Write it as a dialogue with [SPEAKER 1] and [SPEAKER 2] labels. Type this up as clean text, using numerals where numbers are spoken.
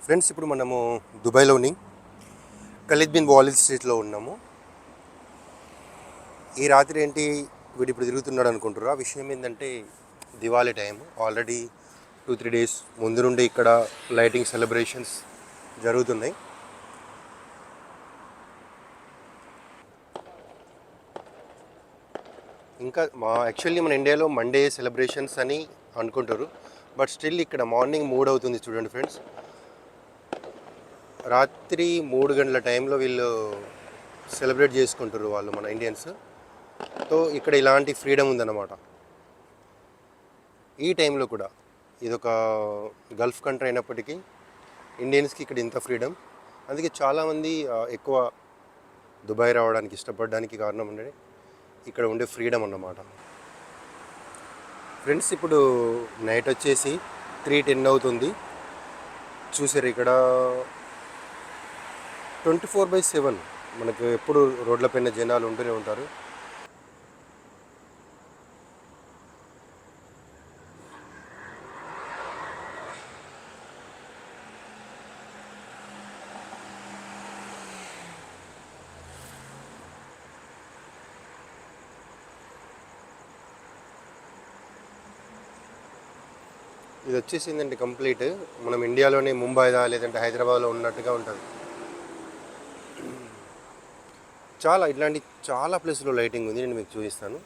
[SPEAKER 1] Friends, ఇప్పుడు మనము దుబాయ్లోని Khalid bin వాలిద్ స్ట్రీట్లో ఉన్నాము. ఈ రాత్రి ఏంటి వీడు ఇప్పుడు తిరుగుతున్నాడు అనుకుంటారు. ఆ విషయం ఏంటంటే దివాళీ టైం. ఆల్రెడీ 2-3 డేస్ ముందు నుండి ఇక్కడ లైటింగ్ సెలబ్రేషన్స్ జరుగుతున్నాయి. ఇంకా యాక్చువల్లీ మన ఇండియాలో మండే సెలబ్రేషన్స్ అని అనుకుంటారు. బట్ స్టిల్ ఇక్కడ మార్నింగ్ 3 అవుతుంది. చూడండి ఫ్రెండ్స్, రాత్రి 3 గంటల టైంలో వీళ్ళు సెలబ్రేట్ చేసుకుంటారు వాళ్ళు, మన ఇండియన్స్. సో ఇక్కడ ఇలాంటి ఫ్రీడమ్ ఉందన్నమాట ఈ టైంలో కూడా. ఇదొక గల్ఫ్ కంట్రీ అయినప్పటికీ ఇండియన్స్కి ఇక్కడ ఇంత ఫ్రీడమ్. అందుకే చాలామంది ఎక్కువ దుబాయ్ రావడానికి ఇష్టపడడానికి కారణం ఉండే ఇక్కడ ఉండే ఫ్రీడమ్ అన్నమాట. ఫ్రెండ్స్, ఇప్పుడు నైట్ వచ్చేసి 3:10 అవుతుంది. చూసారు, ఇక్కడ 24/7 మనకు ఎప్పుడు రోడ్లపైన జనాలు ఉంటూనే ఉంటారు. ఇది వచ్చేసి ఏంటంటే కంప్లీట్ మనం ఇండియాలోనే ముంబైదా లేదంటే హైదరాబాద్లో ఉన్నట్టుగా ఉంటుంది. చాలా ఇట్లాంటి చాలా ప్లేస్లో లైటింగ్ ఉంది, నేను మీకు చూపిస్తాను.